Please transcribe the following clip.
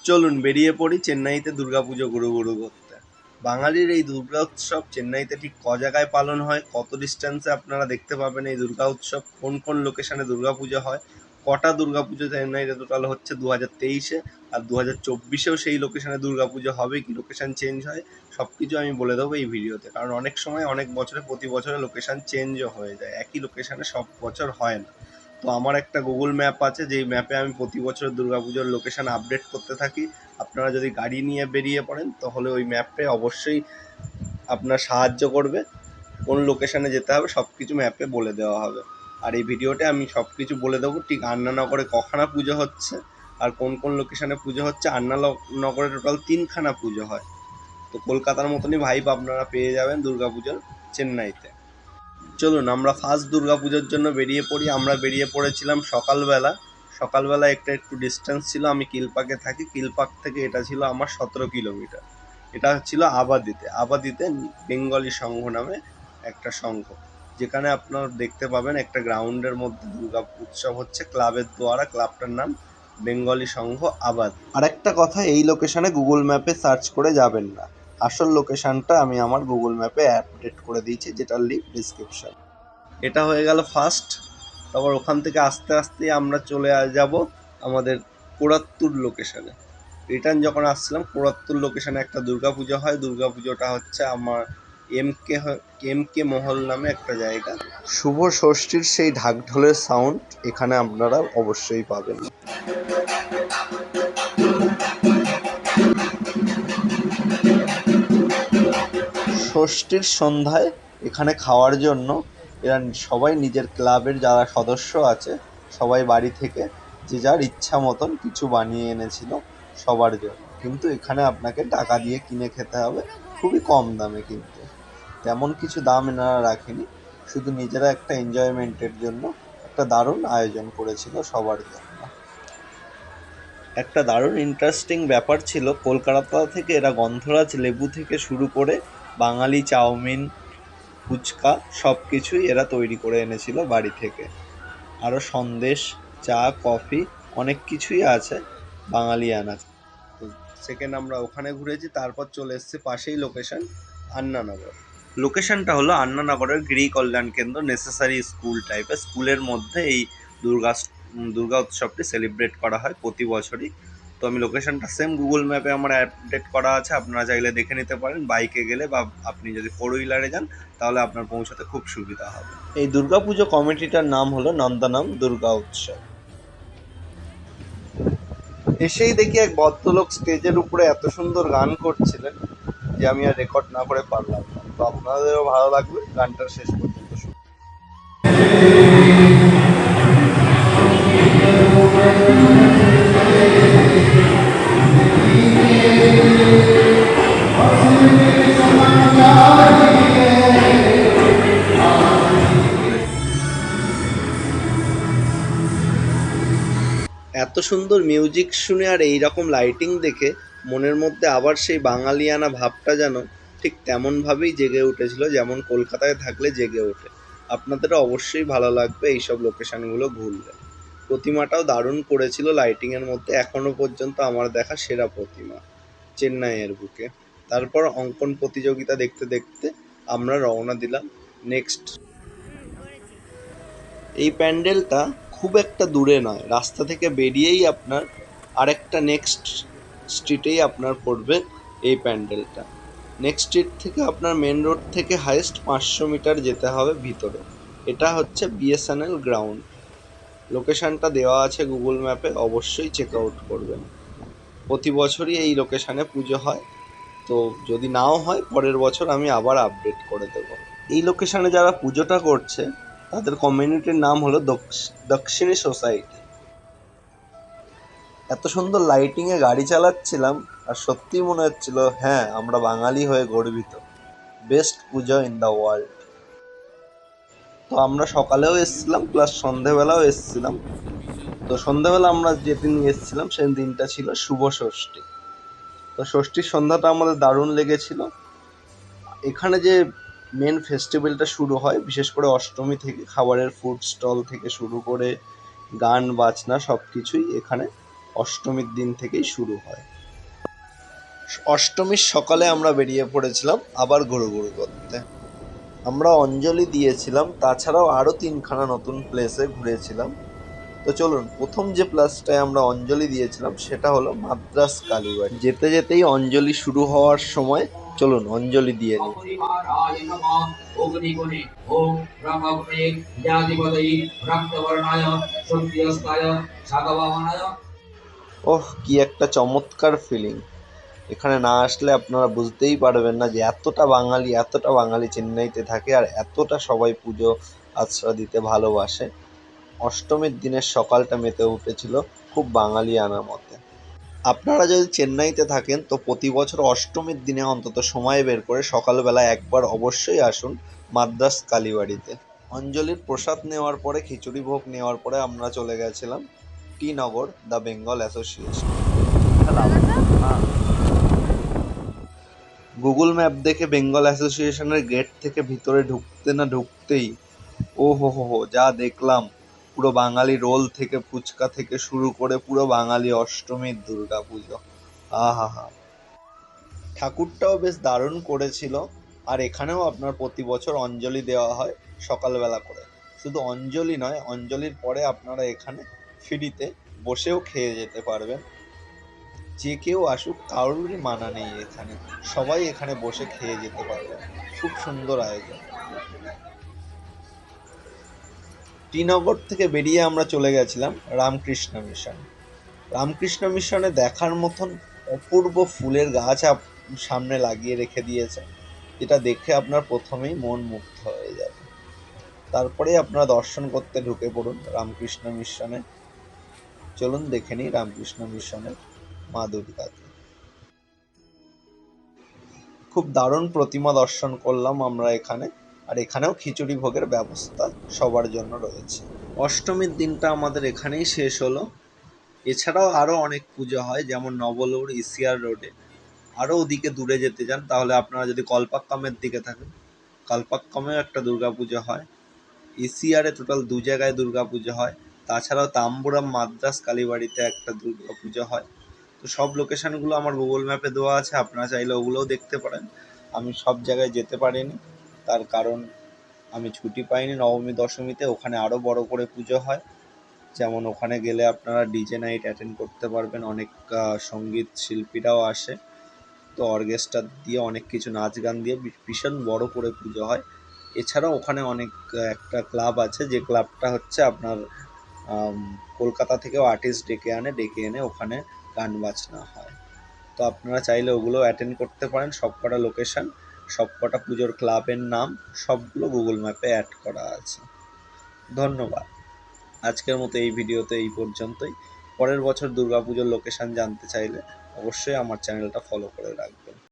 চলুন বেরিয়ে পড়ি চেন্নাইতে দুর্গাপুজো ঘুরু ঘুরু করতে। বাঙালির এই দুর্গা উৎসব চেন্নাইতে ঠিক ক জায়গায় পালন হয়, কত ডিস্টেন্সে আপনারা দেখতে পাবেন এই দুর্গা উৎসব, কোন কোন লোকেশনে দুর্গাপুজো হয়, কটা দুর্গাপুজো চেন্নাইতে টোটাল হচ্ছে 2023-এ, আর 2024-এও সেই লোকেশনে দুর্গাপুজো হবে কি লোকেশন চেঞ্জ হয়, সব কিছু আমি বলে দেবো এই ভিডিওতে। কারণ অনেক সময় অনেক বছরে প্রতি বছরে লোকেশন চেঞ্জও হয়ে যায়, একই লোকেশনে সব বছর হয় না। তো আমার একটা গুগল ম্যাপ আছে, যেই ম্যাপে আমি প্রতি বছর দুর্গাপুজোর লোকেশন আপডেট করতে থাকি। আপনারা যদি গাড়ি নিয়ে বেরিয়ে পড়েন তাহলে ওই ম্যাপে অবশ্যই আপনার সাহায্য করবে, কোন লোকেশনে যেতে হবে সব কিছু ম্যাপে বলে দেওয়া হবে। আর এই ভিডিওতে আমি সব কিছু বলে দেবো, ঠিক আন্নানগরে কখানা পুজো হচ্ছে আর কোন কোন লোকেশনে পুজো হচ্ছে। আন্নানগরে টোটাল 3খানা পুজো হয়। তো কলকাতার মতনই ভাইব আপনারা পেয়ে যাবেন দুর্গাপুজোর চেন্নাইতে। চলুন আমরা ফার্স্ট দুর্গাপুজোর জন্য বেরিয়ে পড়ি। আমরা বেরিয়ে পড়েছিলাম সকালবেলা একটু ডিস্টেন্স ছিল। আমি কিলপাকে থাকি, কিলপাক থেকে এটা ছিল আমার 17 কিলোমিটার। এটা ছিল আবাদিতে বেঙ্গলি সংঘ নামে একটা সংঘ, যেখানে আপনারা দেখতে পাবেন একটা গ্রাউন্ডের মধ্যে দুর্গা উৎসব হচ্ছে ক্লাবের দ্বারা। ক্লাবটার নাম বেঙ্গলি সংঘ আবাদ। আর একটা কথা, এই লোকেশনে গুগল ম্যাপে সার্চ করে যাবেন না, আসল লোকেশনটা আমি আমার গুগল ম্যাপে আপডেট করে দিয়েছি, যেটার লিঙ্ক ডিসক্রিপশন। এটা হয়ে গেল ফার্স্ট। তারপর ওখান থেকে আস্তে আস্তে আমরা চলে যাব আমাদের কোড়াত্তুর লোকেশনে। রিটার্ন যখন আসছিলাম কোড়াত্তুর লোকেশনে একটা দুর্গাপুজো হয়। দুর্গাপুজোটা হচ্ছে আমার এম কে মহল নামে একটা জায়গা। শুভ ষষ্ঠীর সেই ঢাকঢোলের সাউন্ড এখানে আপনারা অবশ্যই পাবেন। ষষ্ঠীর সন্ধ্যায় এখানে খাওয়ার জন্য এরা সবাই নিজের ক্লাবের যারা সদস্য আছে সবাই বাড়ি থেকে যে যার ইচ্ছা মতন কিছু বানিয়ে এনেছিল সবার জন্য। কিন্তু এখানে আপনাকে টাকা দিয়ে কিনে খেতে হবে, খুবই কম দামে। কিন্তু তেমন কিছু দাম এনারা রাখেনি, শুধু নিজেরা একটা এনজয়মেন্টের জন্য একটা দারুণ আয়োজন করেছিল সবার জন্য। একটা দারুণ ইন্টারেস্টিং ব্যাপার ছিল, কলকাতা থেকে এরা গন্ধরাজ লেবু থেকে শুরু করে বাঙালি চাউমিন, ফুচকা সব কিছুই এরা তৈরি করে এনেছিল বাড়ি থেকে। আরও সন্দেশ, চা, কফি অনেক কিছুই আছে বাঙালি আনা। তো সেকেন্ড আমরা ওখানে ঘুরেছি, তারপর চলে এসেছি পাশেই লোকেশন আন্নানগর। লোকেশনটা হলো আন্নানগরের গৃহ কল্যাণ কেন্দ্র, নেসেসারি স্কুল টাইপের। স্কুলের মধ্যে এই দুর্গা উৎসবটি সেলিব্রেট করা হয় প্রতি বছরই। তো আমি লোকেশনটা সেম গুগল ম্যাপে আমার আপডেট করা আছে, আপনারা চাইলে দেখে নিতে পারেন বাইকে গেলে, বা আপনি যদি 4 হুইলারে যান তাহলে আপনার পৌঁছাতে খুব সুবিধা হবে। এই দুর্গাপুজো কমিটিটার নাম হলো নন্দনম দুর্গা উৎসব। এসেই দেখি এক ভদ্রলোক স্টেজের উপরে এত সুন্দর গান করছিলেন যে আমি আর রেকর্ড না করে পারলাম না। তো আপনাদেরও ভালো লাগবে গানটার শেষ পর্যন্ত শুনুন। এত সুন্দর মিউজিক শুনে আর এইরকম লাইটিং দেখে মনের মধ্যে আবার সেই বাঙালিয়ানা ভাবটা যেন ঠিক তেমনভাবেই জেগে উঠেছিল, যেমন কলকাতায় থাকলে জেগে ওঠে। আপনাদেরও অবশ্যই ভালো লাগবে এইসব লোকেশানগুলো ঘুরলে। প্রতিমাটাও দারুণ করেছিল লাইটিংয়ের মধ্যে, এখনও পর্যন্ত আমার দেখা সেরা প্রতিমা চেন্নাইয়ের বুকে। তারপর অঙ্কন প্রতিযোগিতা দেখতে দেখতে আমরা রওনা দিলাম নেক্সট। এই প্যান্ডেলটা খুব একটা দূরে নয়, রাস্তা থেকে বেরিয়েই আপনার আরেকটা নেক্সট স্ট্রিটেই আপনার পড়বে এই প্যান্ডেলটা। নেক্সট স্ট্রিট থেকে আপনার মেন রোড থেকে হাইস্ট 500 মিটার যেতে হবে ভিতরে। এটা হচ্ছে বিএসএনএল গ্রাউন্ড। লোকেশানটা দেওয়া আছে গুগল ম্যাপে, অবশ্যই চেক আউট করবেন। প্রতি বছরই এই লোকেশানে পুজো হয়, তো যদি নাও হয় পরের বছর আমি আবার আপডেট করে দেবো। এই লোকেশানে যারা পুজোটা করছে তাদের কমিউনিটির নাম হলো দক্ষিণী সোসাইটি। এত সুন্দর লাইটিংয়ে গাড়ি চালাচ্ছিলাম আর সত্যিই মনে হচ্ছিল হ্যাঁ আমরা বাঙালি হয়ে গর্বিত। Best Puja in the world. তো আমরা সকালেও এসেছিলাম প্লাস সন্ধেবেলাও এসেছিলাম। তো সন্ধেবেলা আমরা যেদিন এসেছিলাম সেই দিনটা ছিল শুভ ষষ্ঠী। তো ষষ্ঠীর সন্ধ্যাটা আমাদের দারুণ লেগেছিল। এখানে যে মেন ফেস্টিভ্যালটা শুরু হয় বিশেষ করে অষ্টমী থেকে। খাবারের ফুড স্টল থেকে শুরু করে গান বাজনা সব কিছুই এখানে অষ্টমীর দিন থেকেই শুরু হয়। অষ্টমীর সকালে আমরা বেরিয়ে পড়েছিলাম আবার ঘুরুঘুরু করতে। আমরা অঞ্জলি দিয়েছিলাম, তাছাড়াও আরও 3খানা নতুন প্লেসে ঘুরেছিলাম। তো চলুন, প্রথম যে প্লেসটায় আমরা অঞ্জলি দিয়েছিলাম সেটা হলো মাদ্রাস কালীবাড়ি। যেতে যেতেই অঞ্জলি শুরু হওয়ার সময় চলুন অঞ্জলি দিয়ে নিই। ওহ, কি একটা চমৎকার ফিলিং! এখানে না আসলে আপনারা বুঝতেই পারবেন না যে এতটা বাঙালি চেন্নাইতে থাকে আর এতটা সবাই পুজো আচ্ছা দিতে ভালোবাসে। অষ্টমীর দিনের সকালটা মেতে উঠেছিল খুব বাঙালিয়ানা মতে। আপনারা যদি চেন্নাইতে থাকেন তো প্রতি বছর অষ্টমীর দিনে অন্তত সময় বের করে সকালবেলা একবার অবশ্যই আসুন মাদ্রাস কালীবাড়িতে। অঞ্জলির প্রসাদ নেওয়ার পরে, খিচুড়ি ভোগ নেওয়ার পরে আমরা চলে গেছিলাম T Nagar the Bengal association. Google map দেখে বেঙ্গল অ্যাসোসিয়েশনের গেট থেকে ভিতরে ঢুকতে না ঢুকতেই ও হো, যা দেখলাম! পুরো বাঙালি রোল থেকে ফুচকা থেকে শুরু করে পুরো বাঙালি অষ্টমীর দুর্গাপুজো। আহা! ঠাকুরটাও বেশ দারুণ করেছিল। আর এখানেও আপনার প্রতি বছর অঞ্জলি দেওয়া হয় সকালবেলা করে। শুধু অঞ্জলি নয়, অঞ্জলির পরে আপনারা এখানে ফ্রিতে বসেও খেয়ে যেতে পারবেন। যে কেউ আসুক, কারোরই মানা নেই এখানে। সবাই এখানে বসে খেয়ে যেতে পারবে। খুব সুন্দর আয়োজন। টিনগর থেকে বেরিয়ে আমরা চলে গেছিলাম রামকৃষ্ণ মিশন। রামকৃষ্ণ মিশনে দেখার মতন অপূর্ব ফুলের গাছ সামনে লাগিয়ে রেখে দিয়েছে, যেটা দেখে আপনার প্রথমেই মন মুগ্ধ হয়ে যাবে। তারপরেই আপনারা দর্শন করতে ঢুকে পড়ুন রামকৃষ্ণ মিশনে। চলুন দেখে নিই রামকৃষ্ণ মিশনের মা দুর্গাকে। খুব দারুণ প্রতিমা দর্শন করলাম আমরা এখানে। আর এখানেও খিচুড়ি ভোগের ব্যবস্থা সবার জন্য রয়েছে। অষ্টমীর দিনটা আমাদের এখানেই শেষ হলো। এছাড়াও আরও অনেক পুজো হয়, যেমন নবলুর ইসিআর রোডে। আরও ওদিকে দূরে যেতে চান তাহলে আপনারা যদি কলপাক্কামের দিকে থাকেন, কলপাক্কামেও একটা দুর্গাপুজো হয়। ইসিআরে টোটাল 2 জায়গায় দুর্গাপুজো হয়। তাছাড়াও তাম্বুরাম মাদ্রাস কালীবাড়িতে একটা দুর্গাপুজো হয়। তো সব লোকেশানগুলো আমার গুগল ম্যাপে দেওয়া আছে, আপনারা চাইলে ওগুলোও দেখতে পারেন। আমি সব জায়গায় যেতে পারিনি, তার কারণ আমি ছুটি পাইনি নবমী দশমীতে। ওখানে আরও বড় করে পুজো হয়, যেমন ওখানে গেলে আপনারা ডিজে নাইট অ্যাটেন্ড করতে পারবেন। অনেক সঙ্গীত শিল্পীরাও আসে, তো অর্কেস্ট্রা দিয়ে অনেক কিছু নাচ গান দিয়ে ভীষণ বড় করে পুজো হয়। এছাড়াও ওখানে অনেক একটা ক্লাব আছে, যে ক্লাবটা হচ্ছে আপনার কলকাতা থেকেও আর্টিস্ট ডেকে এনে ওখানে গান বাজনা হয়। তো আপনারা চাইলে ওগুলো অ্যাটেন্ড করতে পারেন। সবকটা লোকেশান, সবকটা পুজোর ক্লাবের নাম সবগুলো গুগল ম্যাপে অ্যাড করা আছে। ধন্যবাদ। আজকের মতো এই ভিডিওতে এই পর্যন্তই। পরের বছর দুর্গাপুজোর লোকেশান জানতে চাইলে অবশ্যই আমার চ্যানেলটা ফলো করে রাখবেন।